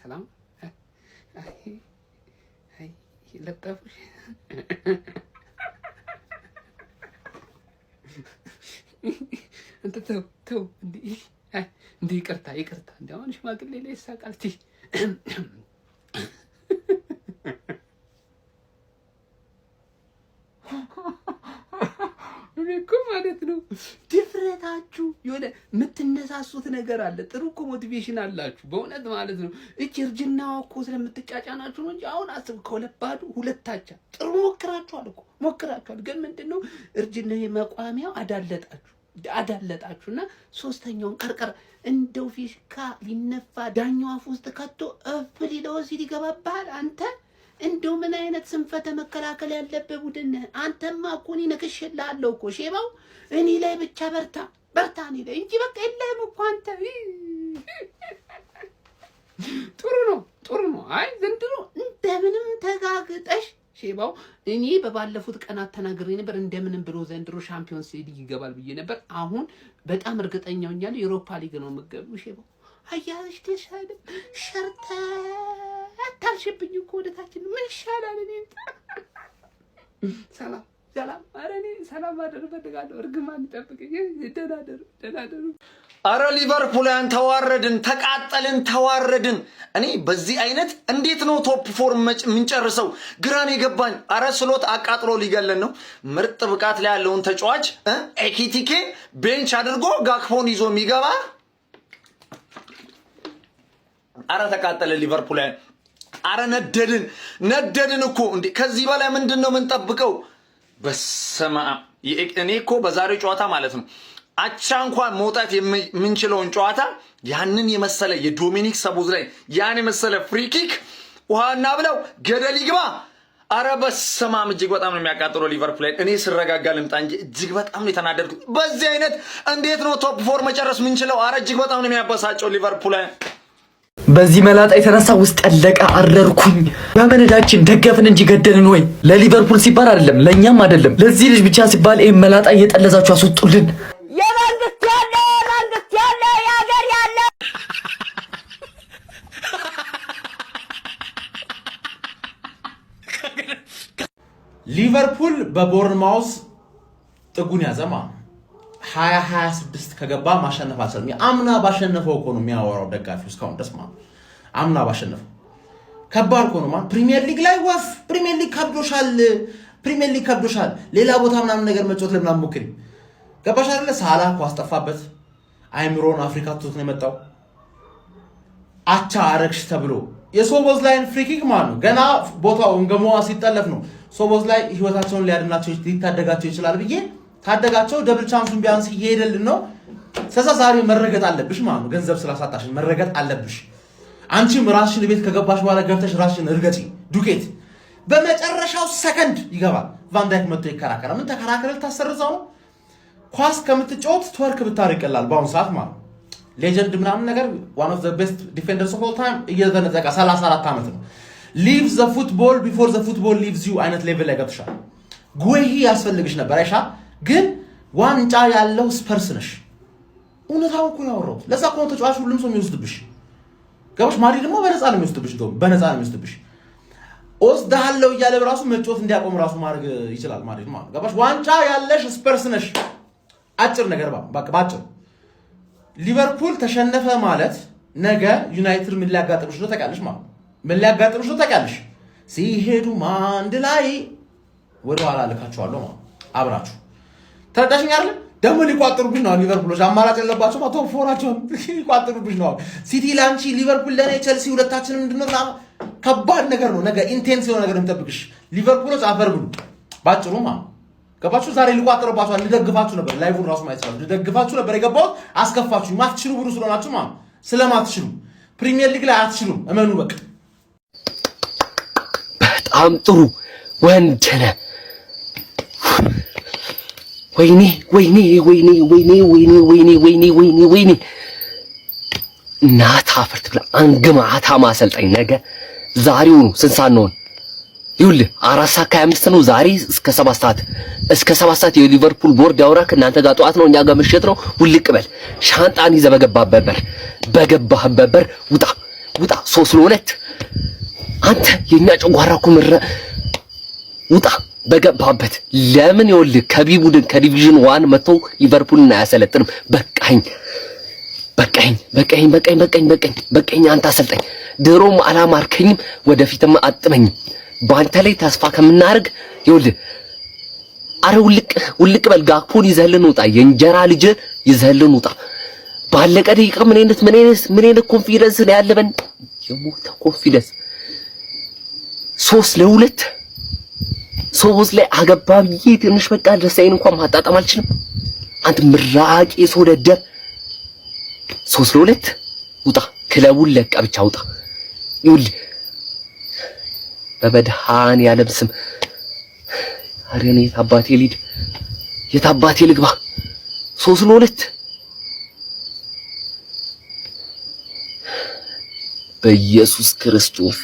ሰላም አይ ለጠፉሽ እንት ተው እንዴ ይቅርታ እንደው አሁን ሽማግሌ ላይ ሳቃልቲ እኮ ማለት ነው ድፍረታችሁ የሆነ የምትነሳሱት ነገር አለ። ጥሩ እኮ ሞቲቬሽን አላችሁ በእውነት ማለት ነው። እቺ እርጅናዋ እኮ ስለምትጫጫናችሁ ነው እንጂ አሁን አስብ ከሁለት ባዶ ሁለታቻ ጥሩ ሞክራችኋል። ግን ምንድነው እርጅና የመቋሚያው አዳለጣችሁና ሶስተኛውን ቀርቀር እንደው ፊሽካ ሊነፋ ዳኛው አፍ ውስጥ ከቶ እፍ ሊለው ሲል ይገባባል። አንተ እንደው ምን አይነት ስንፈተ መከላከል ያለበት ቡድን ነህ አንተማ። እኮ እኔ ነክሼልሃለሁ እኮ ሼባው እኔ ላይ ብቻ በርታ እኔ ላይ እንጂ በቃ የለህም እኮ አንተ። ጥሩ ነው። አይ ዘንድሮ እንደምንም ተጋግጠሽ ሼባው እኔ በባለፉት ቀናት ተናግሬ ነበር እንደምንም ብሎ ዘንድሮ ሻምፒዮንስ ሊግ ይገባል ብዬ ነበር። አሁን በጣም እርግጠኛ ሆኛለሁ ዩሮፓ ሊግ ነው የምትገቢው ሼባው። አያሽ ተሻለ ሸርተ አታልሽብኝ እኮ ወደታችን ምን ይሻላል? እኔ ሰላም ኧረ እኔ ሰላም ማደር እፈልጋለሁ። እርግማን ይጠብቀኝ። ደናደሩ አረ ሊቨርፑልን ተዋረድን። እኔ በዚህ አይነት እንዴት ነው ቶፕ ፎር የምንጨርሰው? ግራን የገባኝ። አረ ስሎት አቃጥሎ ሊገለን ነው። ምርጥ ብቃት ላይ ያለውን ተጫዋች ኤኪቲኬ ቤንች አድርጎ ጋክፖን ይዞ የሚገባ አረ ተቃጠለ ሊቨርፑልን። አረ ነደድን እኮ እንዴ! ከዚህ በላይ ምንድነው የምንጠብቀው? በስመ አብ። እኔ እኮ በዛሬው ጨዋታ ማለት ነው አቻ እንኳን መውጣት የምንችለውን ጨዋታ ያንን የመሰለ የዶሚኒክ ሰቦዝላይ ያን የመሰለ ፍሪኪክ ውሃና ብለው ገደል ይግባ። አረ በስመ አብ። እጅግ በጣም ነው የሚያቃጥለው ሊቨርፑልን። እኔ ስረጋጋ ልምጣ እንጂ እጅግ በጣም ነው የተናደድኩት። በዚህ አይነት እንዴት ነው ቶፕ ፎር መጨረስ የምንችለው? አረ እጅግ በጣም ነው የሚያበሳጨው ሊቨርፑልን። በዚህ መላጣ የተነሳ ውስጥ ያለቀ አረርኩኝ። ያመነዳችን ደገፍን እንጂ ገደልን ወይ? ለሊቨርፑል ሲባል አይደለም ለኛም አይደለም ለዚህ ልጅ ብቻ ሲባል ይሄን መላጣ እየጠለዛችሁ አስወጡልን። የመንግስት ያለ የሀገር ያለ ሊቨርፑል በቦርንማውስ ጥጉን ያዘማ 2026 ከገባ ማሸነፍ አልቻለም። አምና ባሸነፈው እኮ ነው የሚያወራው ደጋፊው እስካሁን ድረስ ማለት አምና ባሸነፈው ከባድ እኮ ነው ማለት ፕሪሚየር ሊግ ላይ ወፍ ፕሪሚየር ሊግ ከብዶሻል። ሌላ ቦታ ምናምን ነገር መጫወት ለምን አትሞክሪ? ገባሽ አይደለ? ሳላ ኳስ ጠፋበት አይምሮን አፍሪካ ትቶት ነው የመጣው። አቻ አረግሽ ተብሎ የሶቦዝ ላይን ፍሪኪክ ማለት ነው ገና ቦታው እንገሞዋ ሲጠለፍ ነው ሶቦዝ ላይ ህይወታቸውን ሊታደጋቸው ይችላል ብዬ ታደጋቸው። ደብል ቻንሱን ቢያንስ ይሄደልን ነው። ዛሬ መረገጥ አለብሽ ማለት ነው። ገንዘብ ስላሳጣሽ መረገጥ አለብሽ። አንቺም ራስሽን ቤት ከገባሽ በኋላ ገብተሽ ራስሽን እርገጪ። ዱቄት በመጨረሻው ሰከንድ ይገባል። ቫንዳይክ መጥቶ ይከራከራል። ምን ተከራከረ? ልታሰርዛው ነው። ኳስ ከምትጫወት ትወርክ ብታርቀላል በአሁን ሰዓት ማለት ሌጀንድ ምናምን ነገር one of the best defenders of all time እየተነጠቀ 34 ዓመት ነው። leave the football before the football leaves you አይነት ሌቭል ላይ ገብተሻል። ጉሂ ያስፈልግሽ ነበር አይሻ ግን ዋንጫ ያለው ስፐርስ ነሽ። እውነታው እኮ ያወራው ለዛ እኮ ተጫዋች ሁሉም ሰው የሚወስድብሽ ገባሽ? ማሪ ደግሞ በነፃ ነው የሚወስድብሽ። በነፃ ነው የሚወስድብሽ። ወስደሃለው እያለ በራሱ መጫወት እንዲያቆም ራሱ ማድረግ ይችላል ማለት ነው። ገባሽ? ዋንጫ ያለሽ ስፐርስ ነሽ። አጭር ነገር በቃ ባጭር ሊቨርፑል ተሸነፈ ማለት ነገ ዩናይትድ ምን ሊያጋጥምሽ ነው ታውቂያለሽ ማለት ምን ሊያጋጥምሽ ነው ታውቂያለሽ? ሲሄዱ አንድ ላይ ወደ ኋላ ልካቸዋለሁ ማለት አብራችሁ ተረዳሽኝ አይደል? ደሞ ሊቋጥሩብሽ ነው ሊቨርፑሎች። አማራጭ የለባቸው ቶፕ ፎራቸው ሊቋጥሩብሽ ነው። ሲቲ ላንቺ ሊቨርፑል ለኔ ቸልሲ ሁለታችንም ምንድነው ከባድ ነገር ነው። ነገ ኢንቴንስ የሆነ ነገር እንጠብቅሽ። ሊቨርፑሎች አፈር ብሉ ባጭሩ ማለት ገባችሁ? ዛሬ ሊቋጥሩባችሁ ልደግፋችሁ ነበር። ላይቭን ራሱ ማየት ይችላል። ልደግፋችሁ ነበር የገባሁት አስከፋችሁ። ማትችሉ ብሩ ስለሆናችሁ ማለት ስለማትችሉ ፕሪሚየር ሊግ ላይ አትችሉም። እመኑ በቃ። በጣም ጥሩ ወንድ ነህ። ወይኔ እናት አፈርት ብላ አንግማታ ማሰልጠኝ ነገ ዛሬው ስንት ሰዓት ነው? ይኸውልህ 4:25 ነው ዛሬ እስከ 7 ሰዓት የሊቨርፑል ቦርድ ያወራክ እናንተ ጋር ጠዋት ነው እኛ ጋር ምሽት ነው። ውልቅ በል ሻንጣን ይዘህ በገባህበት በር ውጣ። ውጣ 3-2 አንተ የኛ ጨጓራ እኮ ውጣ በገባበት ለምን ይኸውልህ ከቢ ቡድን ከዲቪዥን 1 መጥቶ ሊቨርፑልን አያሰለጥንም በቃኝ አንተ አሰልጣኝ ድሮም አላማርከኝም ወደፊትም አጥመኝም ባንተ ላይ ተስፋ ከምናርግ ይኸውልህ አረ ውልቅ በል ጋክፖን ይዘህልን ውጣ የእንጀራ ልጅ ይዘህልን ውጣ ባለቀ ደቂቃ ምን አይነት ኮንፊደንስ ነው ያለበን የሞተ ኮንፊደንስ 3-2 3 ላይ አገባ ብዬ ትንሽ በቃ ደስታዬን እንኳን ማጣጣም አልችልም አንተ ምራቂ ሰው ደደብ 3-2 ውጣ ክለቡን ለቃ ብቻ ውጣ ይኸውልህ በመድኃኒዓለም ስም አሬኔ የታባቴ ልግባ 3-2 በኢየሱስ ክርስቶስ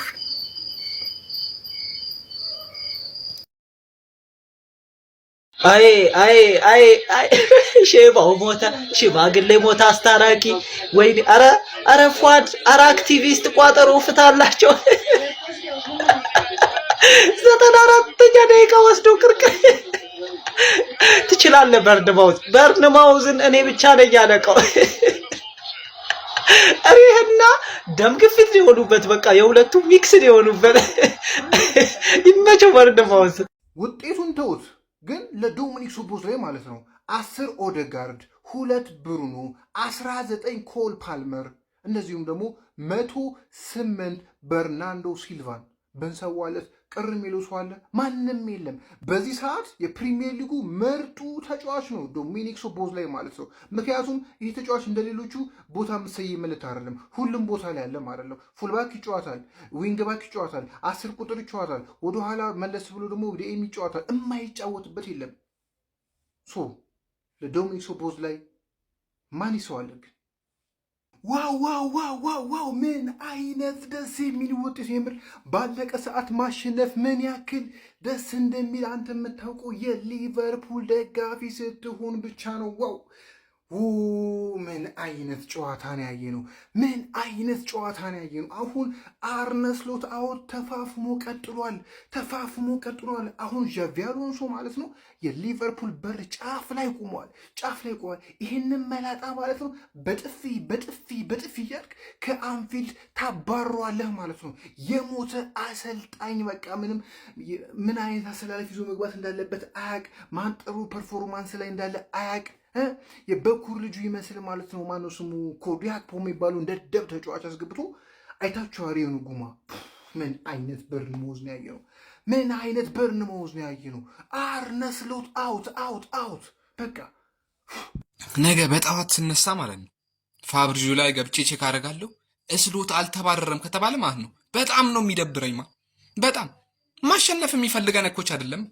አይ ሼባው ሞታ ሽማግሌ ሞታ አስታራቂ ወይ አረ ፏድ አረ አክቲቪስት ቋጠሮ ፍታላቸው 94ኛ ደቂቃ ወስዶ ክርክር ትችላለህ በርንማውዝን እኔ ብቻ ነኝ ያለቀው አሬና ደም ግፊት ሊሆኑበት በቃ የሁለቱ ሚክስ ሊሆኑበት ይመቸው በርንማውዝ ውጤቱን ተውት ግን ለዶሚኒክ ሶቦስላይ ማለት ነው 10 ኦዴጋርድ 2 ብሩኖ 19 ኮል ፓልመር እንደዚሁም ደግሞ 108 በርናንዶ ሲልቫን በንሰዋለት ቅር የሚለው ሰው አለ ማንንም የለም በዚህ ሰዓት የፕሪሚየር ሊጉ ምርጡ ተጫዋች ነው ዶሚኒክ ሶቦስላይ ማለት ነው ምክንያቱም ይህ ተጫዋች እንደሌሎቹ ቦታ መሰየምለት አይደለም ሁሉም ቦታ ላይ ያለ ማለት ነው ፉልባክ ይጫወታል ዊንግ ባክ ይጫወታል 10 ቁጥር ይጫወታል ወደ ኋላ መለስ ብሎ ደግሞ ወደ ኤም ይጫወታል የማይጫወትበት የለም ሶ ለዶሚኒክ ሶቦስላይ ማን ይሰዋል ዋው ምን አይነት ደስ የሚል ውጤት የምር ባለቀ ሰዓት ማሸነፍ ምን ያክል ደስ እንደሚል አንተ የምታውቀው የሊቨርፑል ደጋፊ ስትሆን ብቻ ነው ዋው ምን አይነት ጨዋታን ያየነው አሁን አርነ ስሎት አውት ተፋፍሞ ቀጥሏል አሁን ዣቪ አሎንሶ ማለት ነው የሊቨርፑል በር ጫፍ ላይ ቆሟል ይሄንን መላጣ ማለት ነው በጥፊ እያልክ ከአንፊልድ ታባሯለህ ማለት ነው የሞተ አሰልጣኝ በቃ ምን አይነት አሰላለፍ ይዞ መግባት እንዳለበት አያቅ ማን ጥሩ ፐርፎርማንስ ላይ እንዳለ አያቅ የበኩር ልጁ ይመስል ማለት ነው ማነው ስሙ ኮዲያክፖ የሚባለው እንደ ደብ ተጫዋች አስገብቶ አይታችኋል ጉማ ምን አይነት በርንማውዝ ነው ያየነው አርነ ስሎት አውት በቃ ነገ በጠዋት ስነሳ ማለት ነው ፋብሪዚዮ ላይ ገብቼ ቼክ አደርጋለሁ ስሎት አልተባረረም ከተባለ ማለት ነው በጣም ነው የሚደብረኝ በጣም ማሸነፍ የሚፈልገን እኮች አይደለም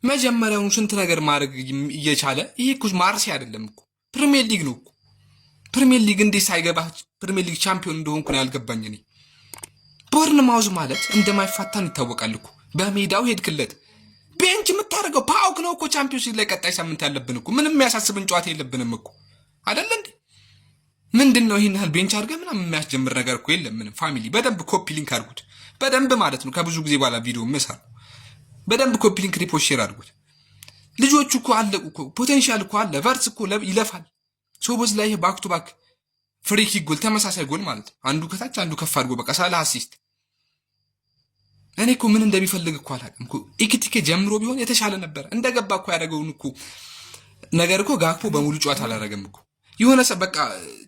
መጀመሪያውን ስንት ነገር ማድረግ እየቻለ ይሄ እኮ ማርሴ አይደለም እኮ ፕሪሚየር ሊግ ነው እኮ ፕሪሚየር ሊግ እንዴት ሳይገባ ፕሪሚየር ሊግ ቻምፒዮን እንደሆንኩ ነው ያልገባኝ እኔ ቦርንማውዝ ማለት እንደማይፋታን ይታወቃል እኮ በሜዳው ሄድክለት ቤንች የምታደርገው ፓውክ ነው እኮ ቻምፒዮንስ ሊግ ላይ ቀጣይ ሳምንት ያለብን እኮ ምንም የሚያሳስብን ጨዋታ የለብንም እኮ አይደል እንዴ ምንድነው ይሄን ያህል ቤንች አድርገህ ምናምን የሚያስጀምር ነገር እኮ የለም ምንም ፋሚሊ በደንብ ኮፒ ሊንክ አድርጉት በደንብ ማለት ነው ከብዙ ጊዜ በኋላ ቪዲዮ መስራት በደንብ ኮፒ ሊንክ ሪፖርት ሼር አድርጉት ልጆቹ እኮ አለቁ እኮ ፖቴንሻል እኮ አለ ቨርስ እኮ ይለፋል ሶቦስላይ ባክ ቱ ባክ ፍሪ ኪክ ጎል ተመሳሳይ ጎል ማለት አንዱ ከታች አንዱ ከፍ አድርጎ በቃ ሳላ አሲስት እኔ እኮ ምን እንደሚፈልግ እኮ አላውቅም እኮ ኢኪቲኬ ጀምሮ ቢሆን የተሻለ ነበር እንደገባ እኮ ያደረገውን እኮ ነገር እኮ ጋክፖ በሙሉ ጨዋታ አላደረገም እኮ የሆነ በቃ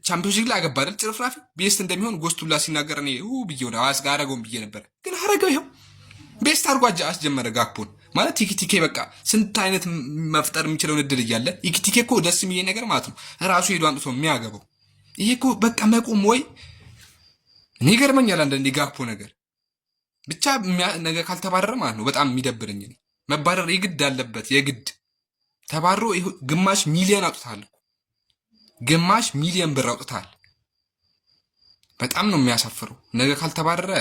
ቻምፒዮንስ ሊግ ላይ አገባ አይደል ጭርፍራፊ ቤስት እንደሚሆን ጎስቱላ ሲናገር እኔ ብዬው ነው አስጋረገውን ብዬ ነበር ግን አረገው ይሄው ቤስት አርጓ አስጀመረ ጋክፖን ማለት ኢኪቲኬ በቃ ስንት አይነት መፍጠር የሚችለው እድል እያለ ኢኪቲኬ እኮ ደስ የሚል ነገር ማለት ነው ራሱ ሄዶ አንጥቶ የሚያገባው ይሄ እኮ በቃ መቆም ወይ እኔ ገርመኛል አንዳንዴ ጋክፖ ነገር ብቻ ነገ ካልተባረረ ማለት ነው በጣም የሚደብረኝ እኔ መባረር የግድ አለበት የግድ ተባሮ ግማሽ ሚሊዮን አውጥታል ግማሽ ሚሊዮን ብር አውጥታል በጣም ነው የሚያሳፍረው ነገ ካልተባረረ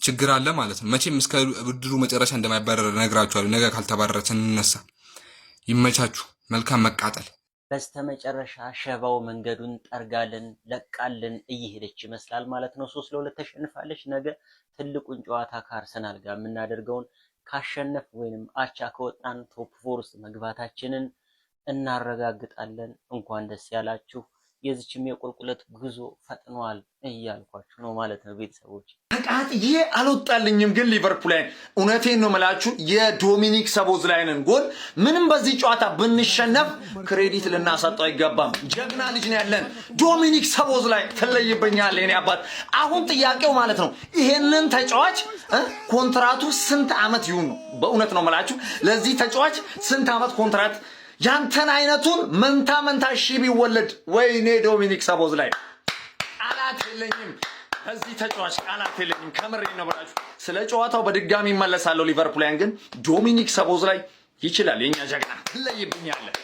ችግር አለ ማለት ነው መቼም እስከ ውድድሩ መጨረሻ እንደማይባረር ነግራችኋለሁ ነገ ካልተባረረ ስንነሳ ይመቻችሁ መልካም መቃጠል በስተመጨረሻ ሸባው መንገዱን ጠርጋልን ለቃልን እየሄደች ይመስላል ማለት ነው። 3-2 ተሸንፋለች። ነገ ትልቁን ጨዋታ ከአርሰናል ጋር የምናደርገውን ካሸነፍ ወይንም አቻ ከወጣን ቶፕ 4 ውስጥ መግባታችንን እናረጋግጣለን። እንኳን ደስ ያላችሁ። የዚችም የቁልቁለት ጉዞ ፈጥኗል እያልኳችሁ ነው ማለት ነው ቤተሰቦች። ተቃጥዬ አልወጣልኝም ግን ሊቨርፑል ላይ እውነቴን ነው የምላችሁ የዶሚኒክ ሰቦዝላይንን ጎል ምንም በዚህ ጨዋታ ብንሸነፍ ክሬዲት ልናሰጠው አይገባም። ጀግና ልጅ ነው ያለን ዶሚኒክ ሰቦዝላይ ትለይብኛለህ የኔ አባት። አሁን ጥያቄው ማለት ነው ይሄንን ተጫዋች ኮንትራቱ ስንት ዓመት ይሁን ነው? በእውነት ነው የምላችሁ ለዚህ ተጫዋች ስንት ዓመት ኮንትራት ያንተን አይነቱን መንታ ሺ ቢወለድ ወይኔ ዶሚኒክ ሰቦዝላይ ቃላት የለኝም። ከዚህ ተጫዋች ቃላት የለኝም። ከምሬ ነው ብላችሁ ስለ ጨዋታው በድጋሚ መለሳለሁ። ሊቨርፑልን ግን ዶሚኒክ ሰቦዝላይ ይችላል። የኛ ጀግና ትለይብኛለህ።